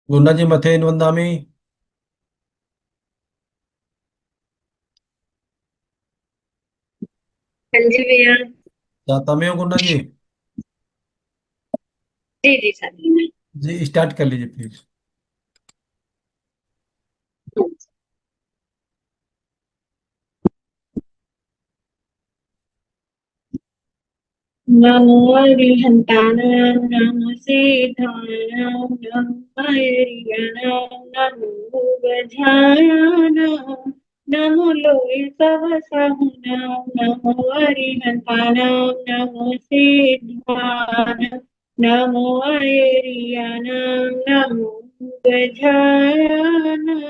गुन्ना जी मथेन वंदामी। हाँ जी भैया। जाता में हो गुन्ना जी। जी जी सर। जी स्टार्ट कर लीजिए प्लीज। नमो अरिहंतानां नमो सिद्धानां नमो हरियाणां नमो गजाननां नमो लोय तव सहुनां नमो अरिहंतानां नमो सिद्धानां नमो हरियाणां नमो गजाननां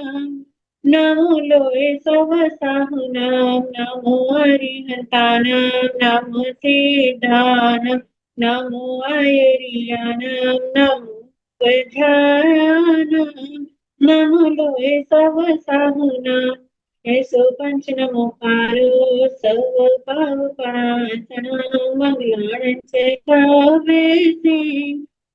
नमो लोय सव साहुनां नमो हरिहंतानां नमो सिद्धानां नमो आयरियानां नमो गजाननां नमो लोय सव साहुनां ऐसो पंच नमो पारो सर्व पाव पासना मंगलांच कावेसी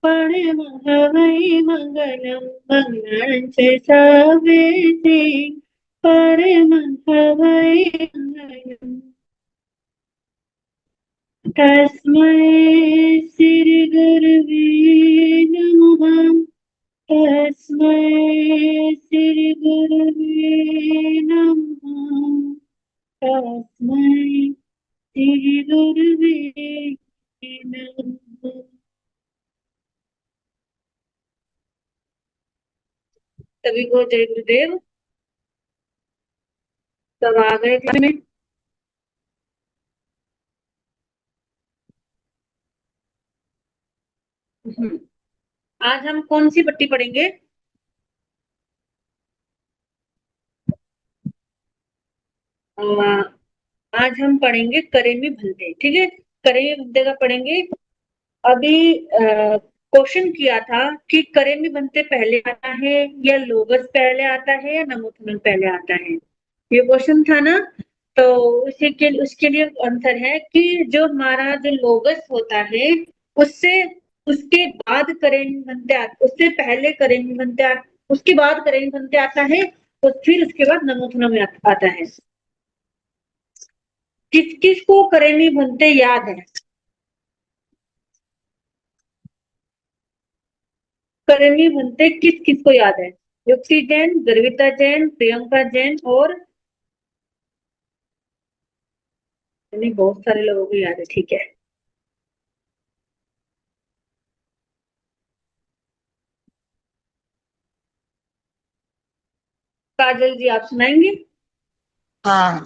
परमहवै मंगलम मंगलांच सावेसी परमहवै मंगलम तस्मै श्री गुरुवे नमः तस्मै श्री गुरुवे नमः तस्मै श्री गुरुवे नमः। सभी को जय गुरुदेव। सब आ गए थे में। आज हम कौन सी पट्टी पढ़ेंगे? अ, आज हम पढ़ेंगे करेमी भंते। ठीक है, करेमी भंते का पढ़ेंगे। अभी क्वेश्चन किया था कि करेमी भंते पहले आता है या लोगस पहले आता है या नमोथनम पहले आता है। ये क्वेश्चन था ना। तो उसके लिए आंसर है कि जो हमारा जो लोगस होता है उससे उसके बाद करेमी भंते उससे पहले करेमी भंते उसके बाद करेमी भंते आता है। तो फिर उसके बाद नमोथनम आता है। किस किस को करेमी भंते याद है? करेमी भंते किस किस को याद है? युक्ति जैन, गर्विता जैन, प्रियंका जैन और नहीं, बहुत सारे लोगों को याद है। ठीक है, काजल जी आप सुनाएंगे? हाँ,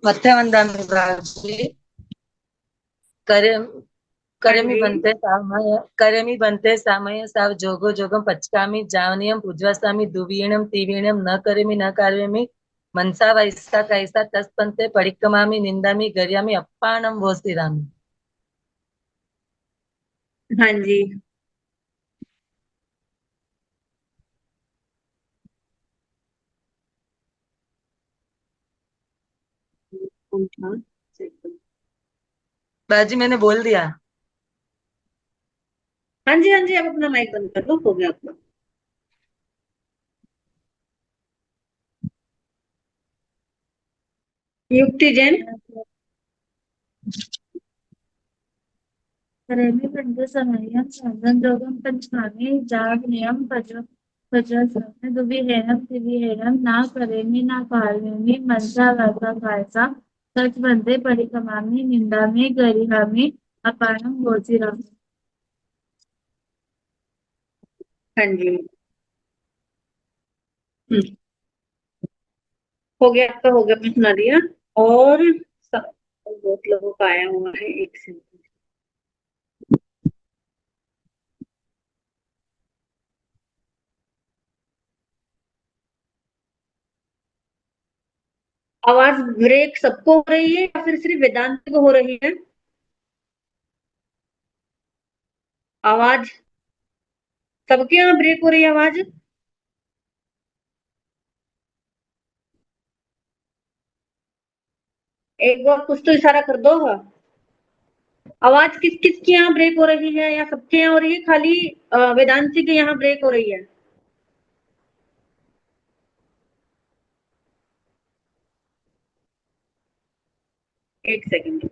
मत्स्यवंदन जी। करे हाँ करमी जी। बनते सामय करमी बनते सामय साव जोगो जोगम पचकामी जावनियम पूज्वासामी दुवीणम तिवीणम न करेमी न कार्यमी मनसा वैसा कैसा तस्पंते पडिक्कमामी निंदामी गर्यामी अप्पाणम भोस्तिरामी। हाँ जी। कौन था? बाजी मैंने बोल दिया। हाँ जी, हाँ जी, आप अपना माइक बंद कर दो, हो गया आपका। युक्ति जैन। करेमी बंधु समयम साधन जोगम पंचकामी जाग नियम पजर दुविहेरम त्रिविहेरम ना करेमी ना कारेमी मनसा वाचा कायसा सच बंदे परिकमामी निंदामी गरिहामी अपारम गोचिरामी। हाँ जी। हम्म, हो गया आपका, हो गया, मैं सुना दिया। और बहुत लोगों का आया हुआ है, एक से। आवाज ब्रेक सबको हो रही है या फिर सिर्फ वेदांत को हो रही है? आवाज सबके यहाँ ब्रेक हो रही है आवाज? एक बार कुछ तो इशारा कर दो। आवाज किस किस के यहाँ ब्रेक हो रही है, या सबके यहाँ हो रही है, खाली वेदांती के यहाँ ब्रेक हो रही है? एक सेकंड।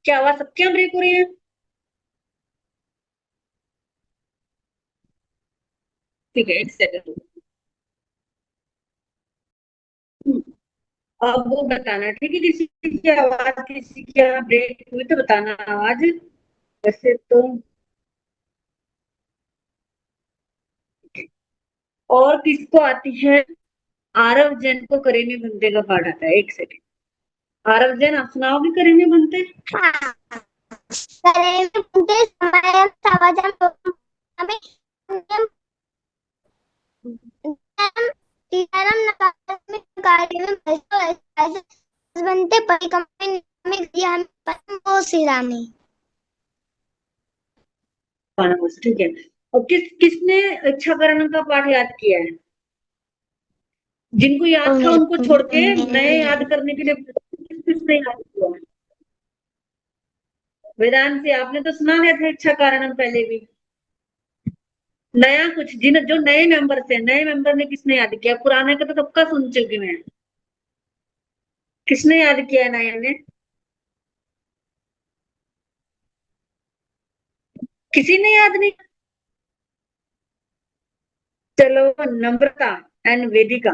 क्या आवाज सबकी यहाँ ब्रेक हो रही है? ठीक है, एक सेकंड। अब वो बताना, ठीक है? किसी की आवाज, किसी की यहाँ ब्रेक हुई तो बताना आवाज। वैसे तो और किसको आती है? आरव जैन को करेंगे बनते का पाठ आता है। एक सेकंड, आरव जैन आप सुनाओगे करेंगे बनते? हाँ, करेंगे बनते समय सावधान हमें तीसरम नकारात्मक कार्य में बनते परिक्रम में हम परम वो सिरानी। ठीक है। और किसने इच्छा करण का पाठ याद किया है? जिनको याद था उनको छोड़ के नए याद करने के लिए किसने याद किया? वेदांत से आपने तो सुना लिया था इच्छा कारण पहले भी। नया कुछ जो नए मेंबर थे, नए मेंबर ने किसने याद किया? पुराने का तो सबका सुन चुकी मैं। किसने याद किया नए ने? किसी ने याद नहीं? चलो, नम्रता एंड वेदिका,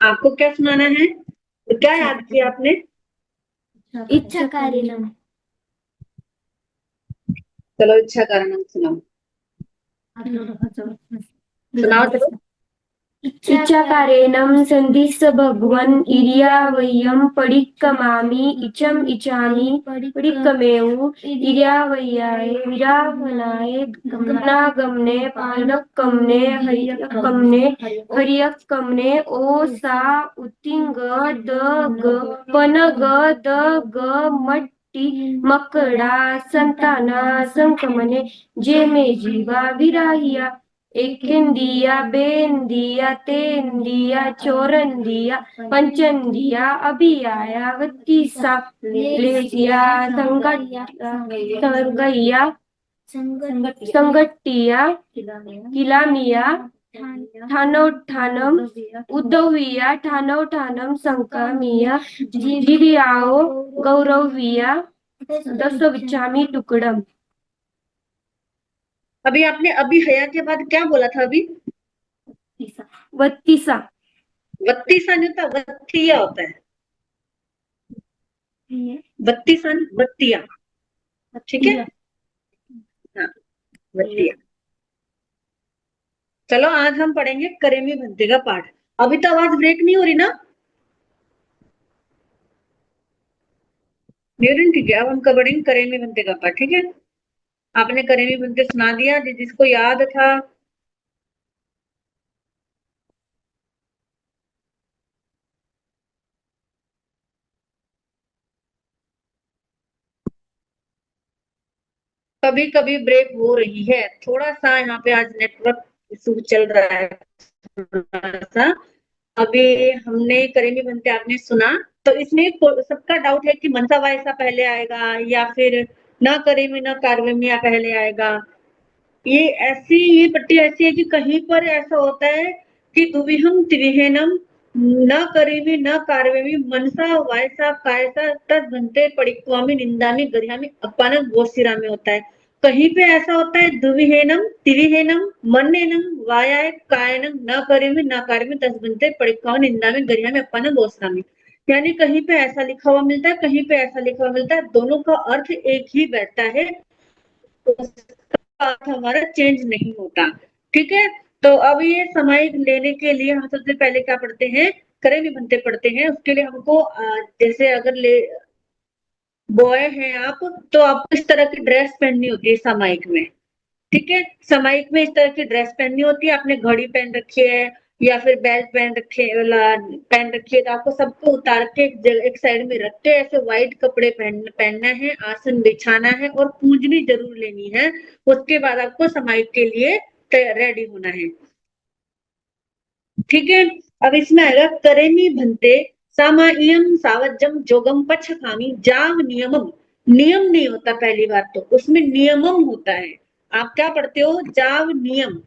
आपको क्या सुनाना है? तो क्या याद किया आपने? इच्छा कारिणम। चलो, इच्छा कारणम सुनाओ। सुनाओ चलो। इच्छाकारेणं सन्धिस्स भगवन् इर्यावयं परिक्रमामि इच्छम् इच्छामि परिक्रमेउ इर्यावयाय विरावनाय गमनागमने पानकमने हर्यकमने हर्यकमने ओ सा उत्तिंग द ग पनग द ग मट्टी मकड़ा संताना संकमने जे मे जीवा विराहिया एकेंदिया बेंदिया तेंदिया चौरंदिया पंचंदिया अभियाया वत्तीसा लेसिया संगैया संगट्टिया किलामिया ठानोठानम उद्धविया ठानोठानम संकामिया जिरियाओ गौरविया दसविच्छामि टुकड़म। अभी आपने अभी हया के बाद क्या बोला था? अभी वत्तीसा वत्तीसा नहीं होता, वत्तिया होता है। वत्तीसा नहीं, वत्तिया। ठीक है, हाँ, वत्तिया। चलो, आज हम पढ़ेंगे करेमी भंते का पाठ। अभी तो आवाज ब्रेक नहीं हो रही ना? ठीक है। अब हम पढ़ेंगे करेमी भंते का पाठ। ठीक है, आपने करेमी भंते सुना दिया जिसको याद था। कभी कभी ब्रेक हो रही है, थोड़ा सा यहाँ पे आज नेटवर्क इशू चल रहा है थोड़ा सा। अभी हमने करेमी बनते आपने सुना, तो इसमें सबका डाउट है कि मनसा वायसा पहले आएगा या फिर न करेमी न कार्वेमी पहले आएगा। ये पट्टी ऐसी है कि कहीं पर ऐसा होता है कि दुविहम त्रिविहेनम न करेमी न कार्वेमी मनसा वायसा कायसा तद बनते पड़िक्वामी निंदामी गरियामी अपानक गोसिरा में होता है। कहीं पे ऐसा होता है दुविहेनम त्रिविहेनम मन्नेनम वायाय कायनम न करेमी न कार्वेमी तद बनते पड़िक्वामी निंदामी गरियामी अपानक गोसिरा में। यानी कहीं पे ऐसा लिखा हुआ मिलता है, कहीं पे ऐसा लिखा हुआ मिलता है, दोनों का अर्थ एक ही बैठता है, हमारा चेंज नहीं होता। ठीक है, तो अब ये सामायिक लेने के लिए हम सबसे पहले क्या पढ़ते हैं? करेमी बनते पढ़ते हैं। उसके लिए हमको जैसे अगर बॉय हैं आप, तो आपको इस तरह की ड्रेस पहननी होती है सामायिक में। ठीक है, सामायिक में इस तरह की ड्रेस पहननी होती है। आपने घड़ी पहन रखी है या फिर बेल्ट पहन रखी है, तो आपको सबको उतार के एक साइड में रख के ऐसे व्हाइट कपड़े पहनना है, आसन बिछाना है और पूंजनी जरूर लेनी है। उसके बाद आपको सामायिक के लिए रेडी होना है। ठीक है, अब इसमें आएगा करेमी भंते सामायिकम सावज्जम जोगम पच्छकामी जाव नियमम। नियम नहीं होता पहली बात, तो उसमें नियमम होता है। आप क्या पढ़ते हो? जाव नियम।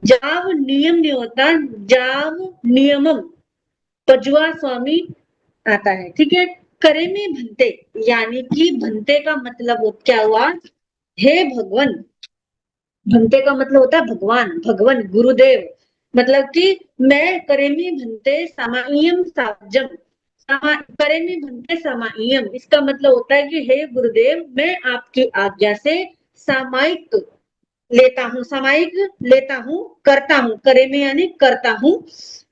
जाव नियम नहीं होता, जाव नियमम, पजुआ स्वामी आता है। ठीक है, करे में भंते, यानी कि भंते का मतलब क्या हुआ, हे भगवान। भंते का मतलब होता है भगवान, भगवान गुरुदेव। मतलब कि मैं करेमी भंते सामायियम सावजम, करेमी भंते सामायियम, इसका मतलब होता है कि हे गुरुदेव, मैं आपकी आज्ञा से सामायिक लेता हूँ, सामायिक लेता हूँ, करता हूँ, करेमी यानी करता हूँ।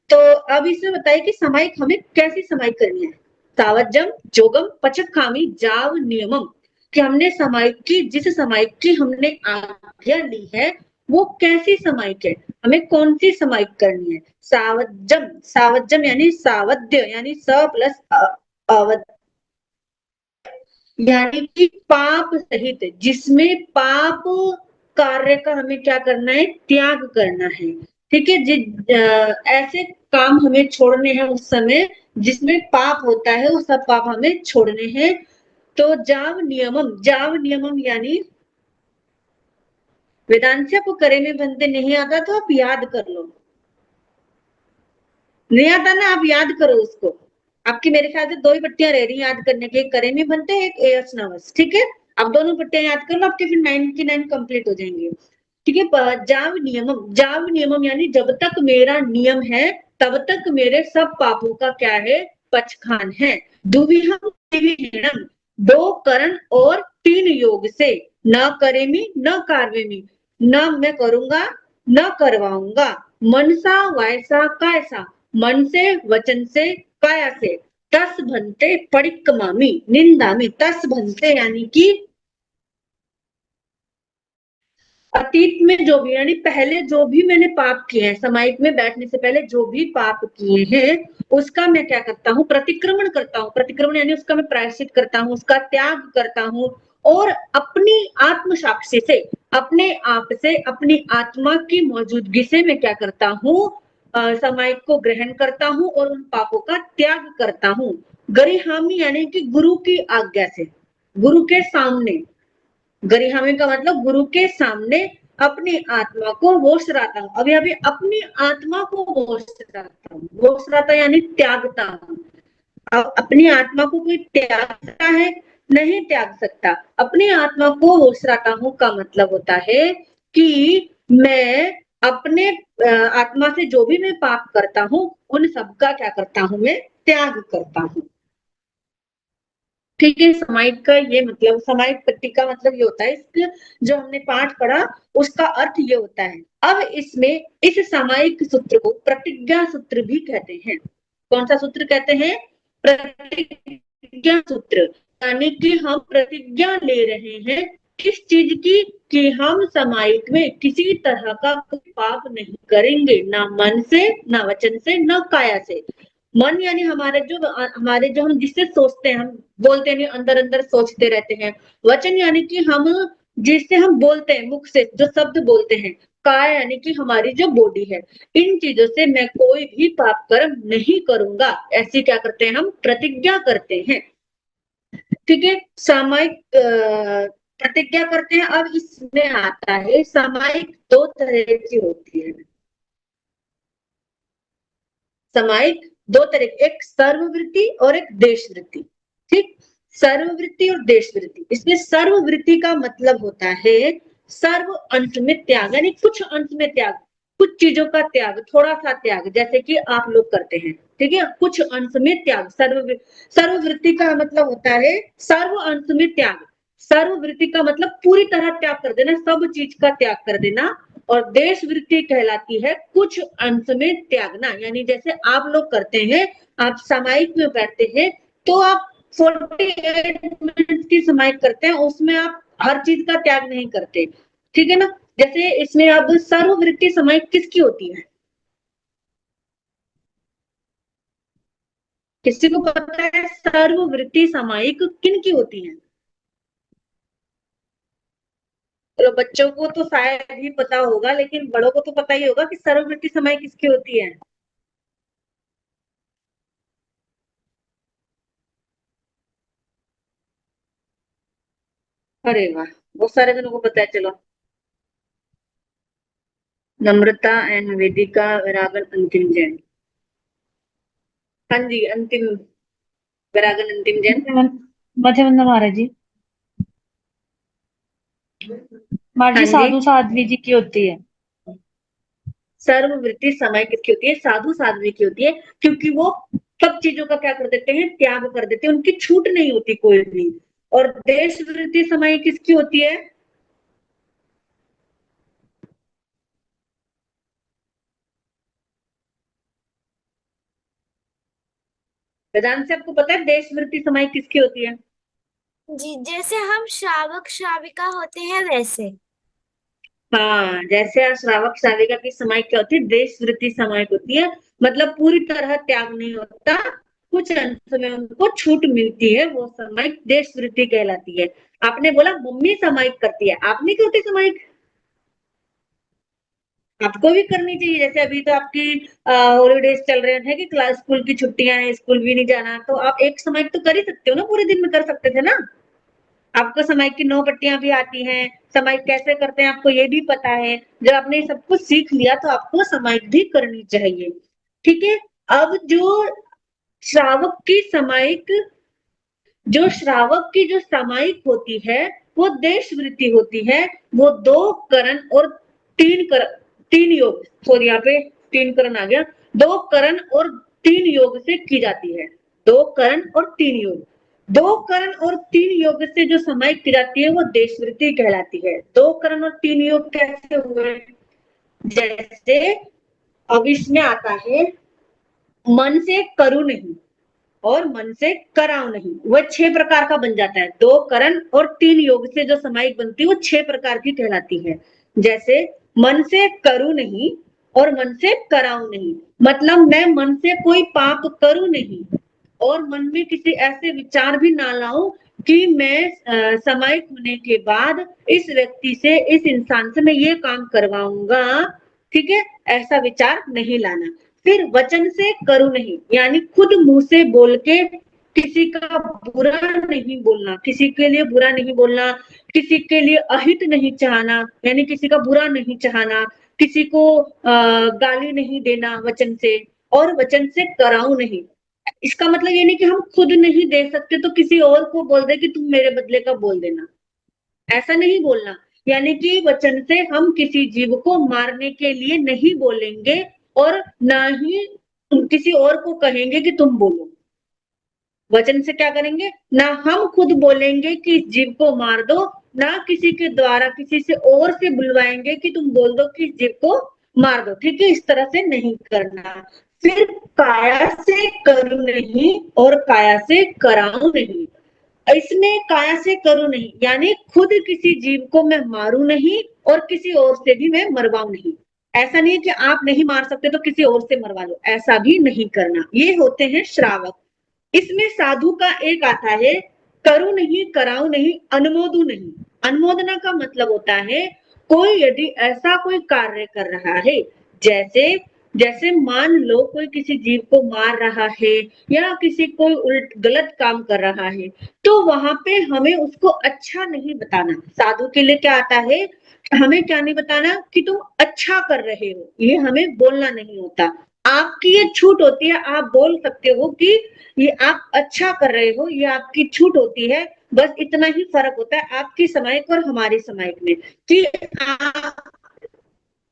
तो अब इसमें बताइए कि सामायिक हमें कैसी सामायिक करनी है। सावजम जोगम पचखामी जाव नियमम, कि हमने सामायिक की, जिस सामायिक की हमने आज्ञा ली है वो कैसी सामायिक है, हमें कौन सी सामायिक करनी है। सावजम, सावजम यानी सावध्य, यानी स प्लस अवध, यानी कि पाप सहित, जिसमें पाप कार्य का हमें क्या करना है, त्याग करना है। ठीक है, ऐसे काम हमें छोड़ने हैं उस समय जिसमें पाप होता है, वो सब पाप हमें छोड़ने हैं। तो जाव नियमम, जाव नियमम यानी वेदांत को करे में बनते नहीं आता तो आप याद कर लो, नहीं आता ना, आप याद करो उसको। आपकी मेरे ख्याल से दो ही पट्टियां रह रही याद करने की, एक करे में बनते एक एयस नवस। ठीक है, आप दोनों पट्टियां याद कर लो, आपके फिर 99 कंप्लीट हो जाएंगे। ठीक है, जाव नियमम, जाव नियमम यानी जब तक मेरा नियम है तब तक मेरे सब पापों का क्या है, पचखान है। दुविहम त्रिविहीणम, दो करण और तीन योग से, न करेमी न कार्वेमी, न मैं करूंगा न करवाऊंगा, मनसा वायसा कायसा, मन से वचन से काया से, तस भंते परिक्रमामी निंदामी, तस भंते यानी कि अतीत में जो भी, यानी पहले जो भी मैंने पाप किए हैं, समाहित में बैठने से पहले जो भी पाप किए हैं उसका मैं क्या करता हूँ, प्रतिक्रमण करता हूँ। प्रतिक्रमण यानी उसका मैं प्रायश्चित करता हूँ, उसका त्याग करता हूँ, और अपनी आत्म साक्षी से, अपने आप से, अपनी आत्मा की मौजूदगी से मैं क्या करता हूँ, समाहित को ग्रहण करता हूँ और उन पापों का त्याग करता हूँ। गरिहामी यानी कि गुरु की आज्ञा से, गुरु के सामने, गरिहामी का मतलब गुरु के सामने अपनी आत्मा को वोश रहता हूँ। अभी अभी अपनी आत्मा को वोश रहता हूँ, वोश रहता यानी त्यागता हूँ। अपनी आत्मा को कोई त्यागता है, नहीं त्याग सकता। अपनी आत्मा को वोश रहता हूँ का मतलब होता है कि मैं अपने आत्मा से जो भी मैं पाप करता हूँ उन सबका क्या करता हूँ, मैं त्याग करता हूँ। ठीक है, समाहित का ये मतलब, समाहित पट्टी का मतलब ये होता है, इसका जो हमने पाठ पढ़ा उसका अर्थ ये होता है। अब इसमें इस सामायिक सूत्र को प्रतिज्ञा सूत्र भी कहते हैं। कौन सा सूत्र कहते हैं, प्रतिज्ञा सूत्र, यानी कि हम प्रतिज्ञा ले रहे हैं किस चीज की, कि हम सामायिक में किसी तरह का कोई पाप नहीं करेंगे, ना मन से, ना वचन से, ना काया से। मन यानी हमारे जो हम जिससे सोचते हैं, हम बोलते नहीं, अंदर अंदर सोचते रहते हैं। वचन यानी कि हम जिससे हम बोलते हैं, मुख से जो शब्द बोलते हैं। काय यानी कि हमारी जो बॉडी है। इन चीजों से मैं कोई भी पाप कर्म नहीं करूंगा, ऐसी क्या करते हैं, हम प्रतिज्ञा करते हैं। ठीक है, सामायिक प्रतिज्ञा करते हैं। अब इसमें आता है सामायिक दो तरह की होती है। सामायिक दो तरह, एक सर्ववृत्ति और एक देशवृत्ति। ठीक, सर्ववृत्ति और देशवृत्ति। इसमें सर्ववृत्ति का मतलब होता है सर्व अंश में त्याग, यानी कुछ अंश में त्याग, कुछ चीजों का त्याग, थोड़ा सा त्याग, जैसे कि आप लोग करते हैं। ठीक है, कुछ अंश में त्याग। सर्ववृत्ति का मतलब होता है सर्व अंश में त्याग। सर्ववृत्ति का मतलब पूरी तरह त्याग कर देना, सब चीज का त्याग कर देना। और देशवृत्ति कहलाती है कुछ अंश में त्यागना, यानी जैसे आप लोग करते हैं, आप सामायिक में बैठते हैं तो आप 48 मिनट की सामायिक करते हैं, उसमें आप हर चीज का त्याग नहीं करते। ठीक है ना, जैसे इसमें अब सर्ववृत्ति सामायिक किसकी होती है, किसी को पता है सर्ववृत्ति सामायिक किन की होती है। तो बच्चों को तो शायद ही पता होगा, लेकिन बड़ों को तो पता ही होगा कि सर्ववृत्ति सामायिक किसकी होती है। अरे वाह, बहुत सारे जनों को पता है, चलो। नम्रता एंड वेदिका, वैरागन, अंतिम जैन। हाँ जी, अंतिम वैरागन, अंतिम जैन। मध्यमंदा महाराज जी। महाराज हाँ जी जी, साधु साध्वी जी की होती है। सर्ववृत्ति समय किसकी होती है? साधु साध्वी की होती है, क्योंकि वो सब चीजों का क्या कर देते हैं? त्याग कर देते हैं, उनकी छूट नहीं होती कोई भी। और देश वृत्ति समय किसकी होती है? वेदांत से आपको पता है देश वृत्ति समय किसकी होती है? जी, जैसे हम श्रावक श्राविका होते हैं वैसे। हाँ, जैसे श्रावक श्राविका की समय क्या होती है? देश वृत्ति समय होती है, मतलब पूरी तरह त्याग नहीं होता, कुछ अंश में उनको छूट मिलती है, वो समय देश वृत्ति कहलाती है। आपने बोला मम्मी समायिक करती है, आपने क्यों होती समायिक? आपको भी करनी चाहिए। जैसे अभी तो आपकी हॉलीडेज चल रहे हैं कि क्लास, स्कूल की छुट्टियां हैं, स्कूल भी नहीं जाना, तो आप एक समय तो कर ही सकते हो ना, पूरे दिन में कर सकते थे ना। आपको समय की 9 पट्टियां भी आती हैं, समय कैसे करते हैं आपको ये भी पता है। जब आपने सब कुछ सीख लिया तो आपको समय भी करनी चाहिए। ठीक है, अब श्रावक की समायिक श्रावक की जो सामायिक होती है वो देश वृत्ति होती है। वो 2 करण और 3 योग, सॉरी यहाँ पे 3 करण आ गया, 2 करण और 3 योग से की जाती है। 2 करण और 3 योग, 2 करण और 3 योग से जो समायिक की जाती है वो देश वृत्ति कहलाती है। 2 करण और 3 योग कैसे हुए? जैसे अब इसमें आता है, मन से करूं नहीं और मन से कराओ नहीं, वह 6 प्रकार का बन जाता है। 2 करण और 3 योग से जो समायिक बनती है वो 6 प्रकार की कहलाती है। जैसे मन से करूं नहीं और मन से कराऊं नहीं, मतलब मैं मन से कोई पाप करूं नहीं और मन में किसी ऐसे विचार भी ना लाऊं कि मैं समायिक होने के बाद इस व्यक्ति से, इस इंसान से मैं ये काम करवाऊंगा, ठीक है, ऐसा विचार नहीं लाना। फिर वचन से करूं नहीं, यानी खुद मुंह से बोल के किसी का बुरा नहीं बोलना, किसी के लिए बुरा नहीं बोलना, किसी के लिए अहित नहीं चाहना, यानी किसी का बुरा नहीं चाहना, किसी को गाली नहीं देना वचन से। और वचन से कराऊं नहीं, इसका मतलब ये नहीं कि हम खुद नहीं दे सकते तो किसी और को बोल दे कि तुम मेरे बदले का बोल देना, ऐसा नहीं बोलना। यानी कि वचन से हम किसी जीव को मारने के लिए नहीं बोलेंगे और ना ही किसी और को कहेंगे कि तुम बोलो। वचन से क्या करेंगे? ना हम खुद बोलेंगे कि इस जीव को मार दो, ना किसी के द्वारा किसी से और से बुलवाएंगे कि तुम बोल दो कि इस जीव को मार दो। ठीक है, इस तरह से नहीं करना। फिर काया से करूं नहीं और काया से कराऊं नहीं। इसमें काया से करूं नहीं यानी खुद किसी जीव को मैं मारूं नहीं और किसी और से भी मैं मरवाऊं नहीं। ऐसा नहीं है कि आप नहीं मार सकते तो किसी और से मरवा लो, ऐसा भी नहीं करना। ये होते हैं श्रावक। इसमें साधु का एक आता है, करूं नहीं, कराऊं नहीं, अनुमोदू नहीं। अनुमोदना का मतलब होता है कोई यदि ऐसा कोई कार्य कर रहा है, जैसे जैसे मान लो कोई किसी जीव को मार रहा है या किसी कोई गलत काम कर रहा है, तो वहां पे हमें उसको अच्छा नहीं बताना। साधु के लिए क्या आता है? हमें क्या नहीं बताना कि तुम अच्छा कर रहे हो, ये हमें बोलना नहीं होता। आपकी ये छूट होती है, आप बोल सकते हो कि ये आप अच्छा कर रहे हो, ये आपकी छूट होती है। बस इतना ही फर्क होता है आपकी समायिक और हमारी समायिक में कि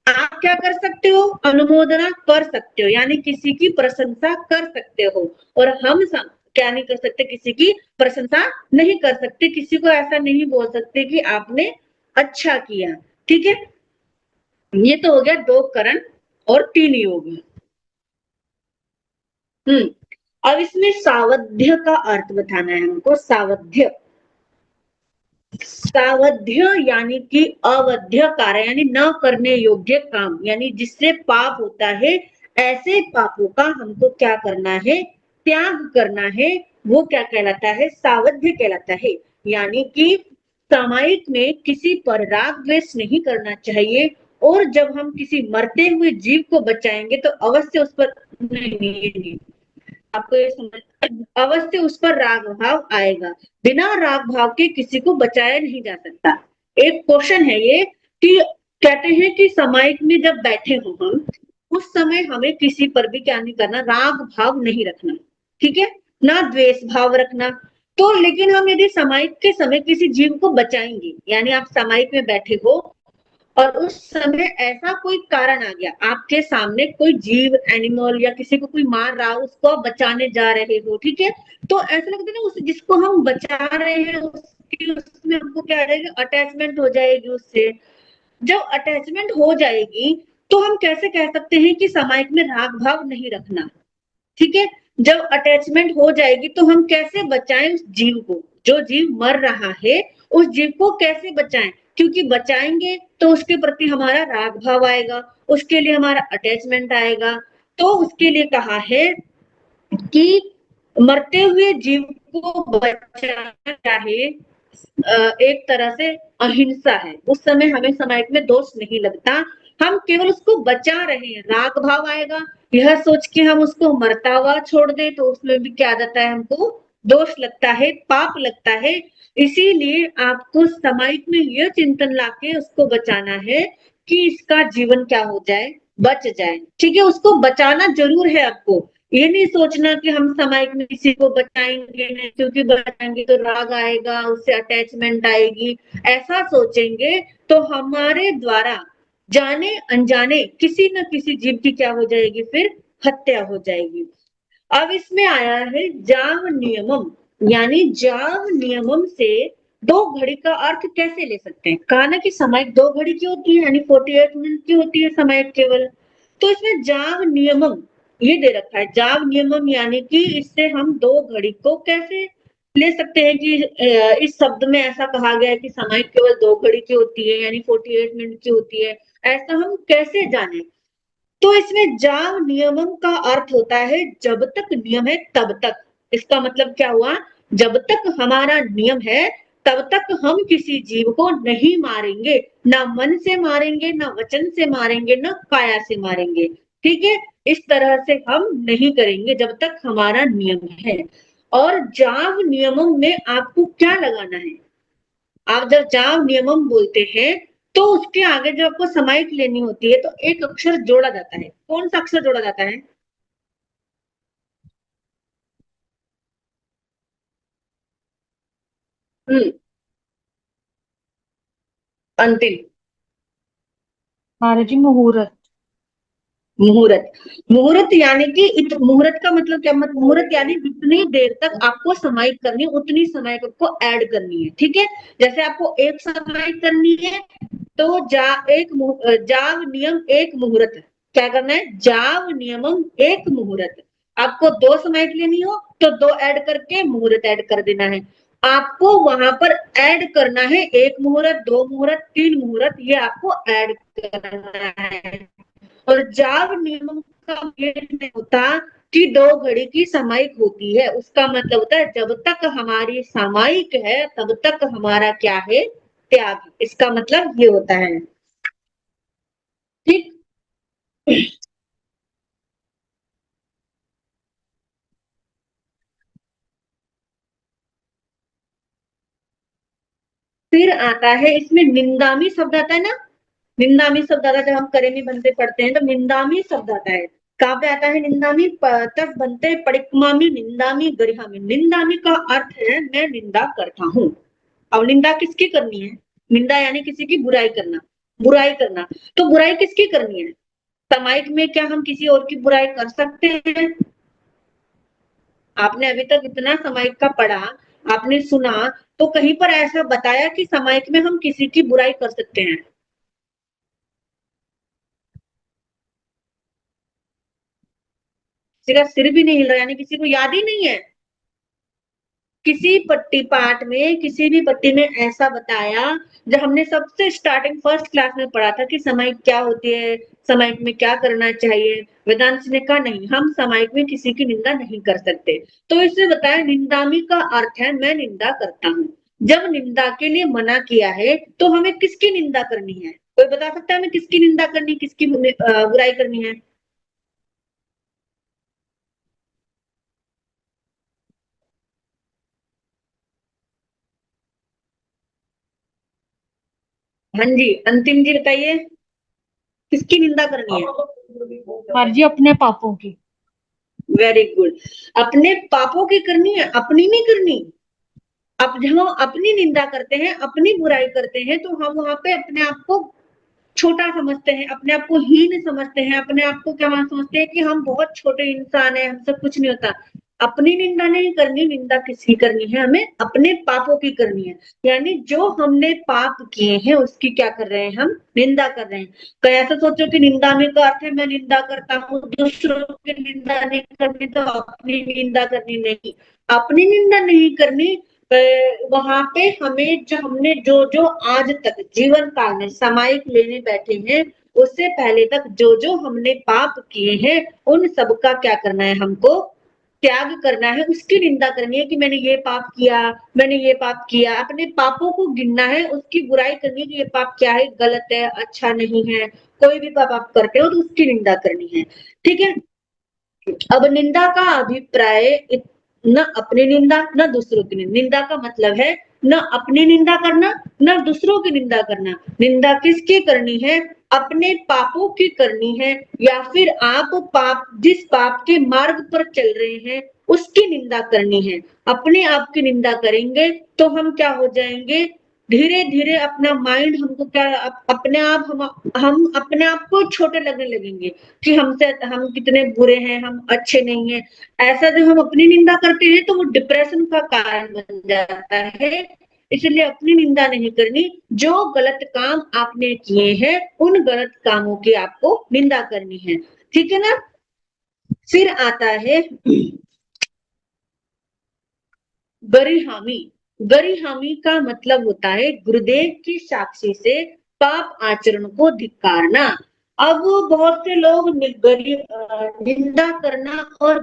आप क्या कर सकते हो? अनुमोदना कर सकते हो, यानी किसी की प्रशंसा कर सकते हो। और हम क्या नहीं कर सकते? किसी की प्रशंसा नहीं कर सकते, किसी को ऐसा नहीं बोल सकते कि आपने अच्छा किया। ठीक है, ये तो हो गया 2 करण और 3 योग। अब इसमें सावध्य का अर्थ बताना है हमको। सावध्य, सावध्य यानी कि अवध्य कार्य, यानी न करने योग्य काम, यानी जिससे पाप होता है, ऐसे पापों का हमको क्या करना है? त्याग करना है। वो क्या कहलाता है? सावध्य कहलाता है। यानी कि सामायिक में किसी पर राग द्वेष नहीं करना चाहिए, और जब हम किसी मरते हुए जीव को बचाएंगे तो अवश्य उस पर नहीं, आपको ये समझ, अवश्य उस पर राग भाव आएगा। बिना राग भाव के किसी को बचाया नहीं जा सकता। एक क्वेश्चन है ये कि कहते हैं कि सामायिक में जब बैठे हो हम, उस समय हमें किसी पर भी क्या नहीं करना, राग भाव नहीं रखना, ठीक है, ना द्वेष भाव रखना। तो लेकिन हम यदि सामायिक के समय किसी जीव को बचाएंगे, यानी आप सामायिक में बैठे हो और उस समय ऐसा कोई कारण आ गया, आपके सामने कोई जीव, एनिमल या किसी को कोई मार रहा, उसको आप बचाने जा रहे हो, ठीक है, तो ऐसा लगता है ना, उस जिसको हम बचा रहे हैं उसकी, उसमें हमको क्या रहेगा, अटैचमेंट हो जाएगी उससे। जब अटैचमेंट हो जाएगी तो हम कैसे कह सकते हैं कि सामायिक में राग भाव नहीं रखना, ठीक है। जब अटैचमेंट हो जाएगी तो हम कैसे बचाएं उस जीव को, जो जीव मर रहा है उस जीव को कैसे बचाएं, क्योंकि बचाएंगे तो उसके प्रति हमारा राग भाव आएगा, उसके लिए हमारा अटैचमेंट आएगा। तो उसके लिए कहा है कि मरते हुए जीव को बचाना चाहे एक तरह से अहिंसा है, उस समय हमें सामायिक में दोष नहीं लगता, हम केवल उसको बचा रहे हैं, राग भाव आएगा, यह सोच के हम उसको मरता हुआ छोड़ दे तो उसमें भी क्या जाता है, हमको दोष लगता है, पाप लगता है। इसीलिए आपको सामायिक में यह चिंतन लाके उसको बचाना है कि इसका जीवन क्या हो जाए, बच जाए, ठीक है, उसको बचाना जरूर है आपको। ये नहीं सोचना कि हम सामायिक में किसी को बचाएंगे नहीं, क्योंकि बचाएंगे तो राग आएगा, उससे अटैचमेंट आएगी, ऐसा सोचेंगे तो हमारे द्वारा जाने अनजाने किसी न किसी जीव की क्या हो जाएगी, फिर हत्या हो जाएगी। अब इसमें आया है जाव नियमम, यानी जाव नियमम से दो घड़ी का अर्थ कैसे ले सकते हैं। कहा ना कि सामायिक 2 घड़ी की होती है, यानी 48 मिनट की होती है सामायिक केवल। तो इसमें जाव नियमम ये दे रखा है, जाव नियमम यानी कि इससे हम 2 घड़ी को कैसे ले सकते हैं कि इस शब्द में ऐसा कहा गया है कि सामायिक केवल 2 घड़ी की होती है, यानी 48 मिनट की होती है, ऐसा हम कैसे जाने। तो इसमें जाव नियमम का अर्थ होता है जब तक नियम है तब तक। इसका मतलब क्या हुआ, जब तक हमारा नियम है तब तक हम किसी जीव को नहीं मारेंगे, ना मन से मारेंगे, ना वचन से मारेंगे, ना काया से मारेंगे, ठीक है, इस तरह से हम नहीं करेंगे जब तक हमारा नियम है। और जाव नियमम में आपको क्या लगाना है, आप जब जाव नियमम बोलते हैं तो उसके आगे जब आपको समाइक लेनी होती है तो एक अक्षर जोड़ा जाता है, कौन सा अक्षर जोड़ा जाता है, हम्म, अंतिम, महाराज जी मुहूर्त। मुहूर्त। मुहूर्त यानी कि मुहूर्त का मतलब क्या, मतलब मुहूर्त यानी जितनी देर तक आपको समाइक करनी है उतनी समय को ऐड करनी है, ठीक है। जैसे आपको एक समाइक करनी है तो जाव नियम एक मुहूर्त, क्या करना है, जाव नियमम एक मुहूर्त। आपको 2 समाइक लेनी हो तो 2 ऐड करके मुहूर्त ऐड कर देना है। आपको वहां पर ऐड करना है 1 मुहूर्त, 2 मुहूर्त, 3 मुहूर्त, ये आपको ऐड करना है। और जाव नियमम का ये नहीं होता कि 2 घड़ी की सामायिक होती है, उसका मतलब होता है जब तक हमारी सामायिक है तब तक हमारा क्या है, त्याग, इसका मतलब ये होता है, ठीक। फिर आता है इसमें निंदामी शब्द आता है ना, निंदामी शब्द आता है, जब हम करेमी बनते पढ़ते हैं तो निंदामी शब्द आता है। कहाँ पे आता है निंदामी, तस बनते परिक्मामी निंदामी गरिहामी। निंदामी का अर्थ है मैं निंदा करता हूँ। अब निंदा किसकी करनी है, निंदा यानी किसी की बुराई करना, बुराई करना, तो बुराई किसकी करनी है, सामायिक में क्या हम किसी और की बुराई कर सकते हैं। आपने अभी तक इतना सामायिक का पढ़ा, आपने सुना, तो कहीं पर ऐसा बताया कि सामायिक में हम किसी की बुराई कर सकते हैं। किसी का सिर भी नहीं हिल रहा, यानी किसी को याद ही नहीं है। किसी पट्टी पाठ में, किसी भी पट्टी में ऐसा बताया, जब हमने सबसे स्टार्टिंग फर्स्ट क्लास में पढ़ा था कि सामायिक क्या होती है, सामायिक में क्या करना चाहिए, वेदांत ने कहा नहीं, हम सामायिक में किसी की निंदा नहीं कर सकते। तो इसमें बताया निंदामी का अर्थ है मैं निंदा करता हूँ। जब निंदा के लिए मना किया है तो हमें किसकी निंदा करनी है, कोई बता सकता है हमें किसकी निंदा करनी, किसकी बुराई करनी है। हाँ जी, अंतिम जी बताइए, किसकी निंदा करनी है? हमारी जी अपने पापों की। Very good. अपने पापों की करनी है, अपनी नहीं करनी। अब जब हम अपनी निंदा करते हैं, अपनी बुराई करते हैं, तो हम वहां पे अपने आप को छोटा समझते हैं, अपने आप को हीन समझते हैं, अपने आप को क्या समझते हैं कि हम बहुत छोटे इंसान हैं, हमसे कुछ नहीं होता। अपनी निंदा नहीं करनी, निंदा किसकी करनी है? हमें अपने पापों की करनी है। यानी जो हमने पाप किए हैं उसकी क्या कर रहे हैं? हम निंदा कर रहे हैं। तो ऐसा सोचो कि निंदा में का अर्थ है मैं निंदा करता हूँ, दूसरों की निंदा नहीं करनी तो अपनी निंदा करनी नहीं। अपनी निंदा नहीं करनी, वहां पे हमें जो हमने जो जो आज तक जीवन काल में सामायिक लेने बैठे हैं, उससे पहले तक जो जो हमने पाप किए हैं, उन सब का क्या करना है? हमको त्याग करना है, उसकी निंदा करनी है कि मैंने ये पाप किया, मैंने ये पाप किया। अपने पापों को गिनना है, उसकी बुराई करनी है कि ये पाप क्या है, गलत है, अच्छा नहीं है। कोई भी पाप आप करते हो तो उसकी निंदा करनी है। ठीक है। अब निंदा का अभिप्राय न अपनी निंदा न दूसरों की निंदा। निंदा का मतलब है न अपनी निंदा करना न दूसरों की निंदा करना। निंदा किसकी करनी है? अपने पापों की करनी है, या फिर आप पाप जिस पाप के मार्ग पर चल रहे हैं उसकी निंदा करनी है। अपने आप की निंदा करेंगे तो हम क्या हो जाएंगे? धीरे धीरे अपना माइंड हमको क्या अपने आप हम अपने आप को छोटे लगने लगेंगे कि हमसे हम कितने बुरे हैं, हम अच्छे नहीं हैं। ऐसा जब हम अपनी निंदा करते हैं तो वो डिप्रेशन का कारण बन जाता है। इसलिए अपनी निंदा नहीं करनी। जो गलत काम आपने किए हैं उन गलत कामों की आपको निंदा करनी है। ठीक है ना? फिर आता है गरिहामी। गरिहामी का मतलब होता है गुरुदेव की साक्षी से पाप आचरण को धिक्कारना। अब बहुत से लोग निंदा करना और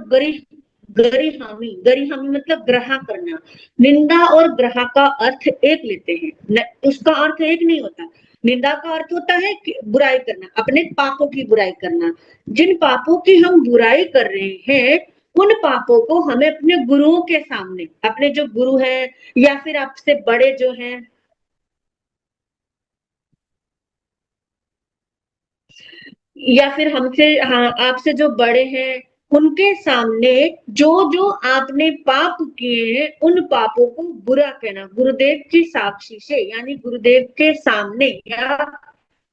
गरिहामी, गरिहामी मतलब ग्रहा करना। निंदा और ग्रहा का अर्थ एक लेते हैं, उसका अर्थ एक नहीं होता। निंदा का अर्थ होता है कि बुराई करना, अपने पापों की बुराई करना। जिन पापों की हम बुराई कर रहे हैं उन पापों को हमें अपने गुरुओं के सामने, अपने जो गुरु हैं या फिर आपसे बड़े जो हैं, या फिर हमसे, हाँ, आपसे जो बड़े हैं उनके सामने जो जो आपने पाप किए हैं उन पापों को बुरा कहना, गुरुदेव की साक्षी से, यानी गुरुदेव के सामने या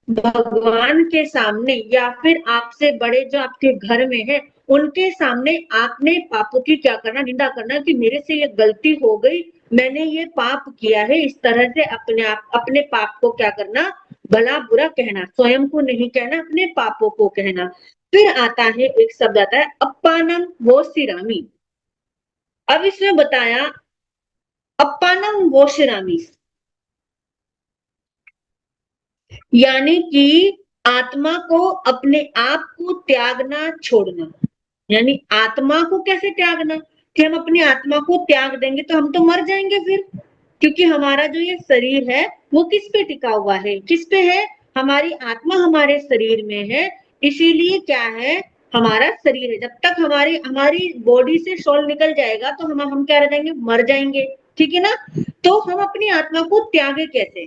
भगवान के सामने या फिर आपसे बड़े जो आपके घर में है उनके सामने आपने पापों की क्या करना? निंदा करना कि मेरे से ये गलती हो गई, मैंने ये पाप किया है। इस तरह से अपने पाप को क्या करना? भला बुरा कहना, स्वयं को नहीं कहना, अपने पापों को कहना। फिर आता है एक शब्द आता है अप्पानम वो सिरामी। अब इसमें बताया अप्पानम वो सिरामी यानी कि आत्मा को, अपने आप को त्यागना, छोड़ना। यानी आत्मा को कैसे त्यागना? कि हम अपनी आत्मा को त्याग देंगे तो हम तो मर जाएंगे फिर, क्योंकि हमारा जो ये शरीर है वो किस पे टिका हुआ है? किस पे है? हमारी आत्मा हमारे शरीर में है, इसीलिए क्या है? हमारा शरीर है। जब तक हमारी हमारी बॉडी से सोल निकल जाएगा तो हम क्या रह जाएंगे? मर जाएंगे। ठीक है ना? तो हम अपनी आत्मा को त्यागे कैसे?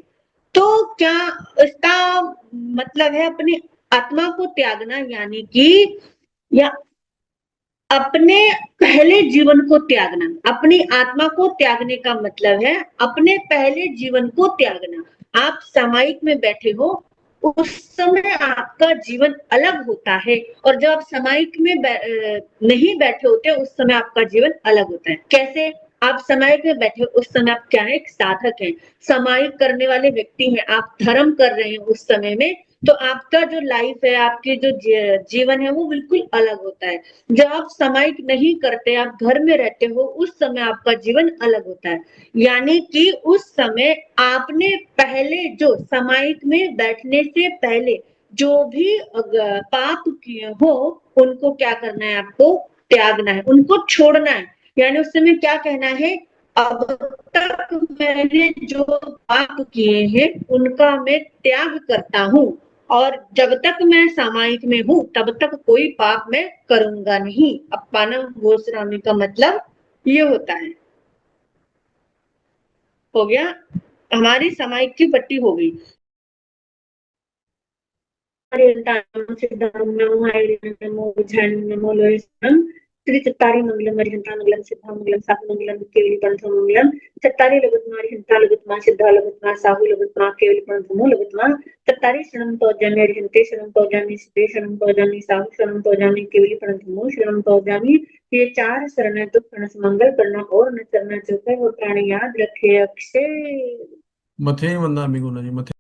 तो क्या इसका मतलब है अपनी आत्मा को त्यागना, यानी कि या अपने पहले जीवन को त्यागना। अपनी आत्मा को त्यागने का मतलब है अपने पहले जीवन को त्यागना। आप सामायिक में बैठे हो उस समय आपका जीवन अलग होता है, और जब आप सामायिक में नहीं बैठे होते उस समय आपका जीवन अलग होता है। कैसे? आप सामायिक में बैठे हो उस समय आप क्या है? एक साधक है, सामायिक करने वाले व्यक्ति हैं, आप धर्म कर रहे हैं उस समय में, तो आपका जो लाइफ है, आपकी जो जीवन है वो बिल्कुल अलग होता है। जब आप सामायिक नहीं करते, आप घर में रहते हो, उस समय आपका जीवन अलग होता है। यानी कि उस समय आपने पहले जो सामायिक में बैठने से पहले जो भी पाप किए हो उनको क्या करना है? आपको त्यागना है, उनको छोड़ना है। यानी उस समय क्या कहना है? अब तक मैंने जो पाप किए हैं उनका मैं त्याग करता हूँ, और जब तक मैं सामायिक में हूँ तब तक कोई पाप मैं करूंगा नहीं। अप्पानम गोस्वामी का मतलब ये होता है। हो गया, हमारी सामायिक की पट्टी हो गई। हरिहंताणं सिद्धं नमो हरिहरं नमो बुद्धाय नमो लोहितं श्री चत्तारी मंगलम हरिहंतामंगलम सिद्धामंगलम साहुमंगलम केवलीपंथमंगलम चत्तारी लगतमा हरिहंता लगतमा सिद्धा लगतमा साहु लगतमा केवलीपंथमो लगतमा चत्तारी शरणं तोजामि हरिहंते शरणं तोजामि सिद्धे शरणं तोजामि साहु शरणं तोजामि केवलीपंथमो शरणं तोजामि। ये 4 शरण तो प्रणस मंगल करना और न करना चौथा वो प्राणी याद रखे अक्षय मथे वंदामी गुना जी मथे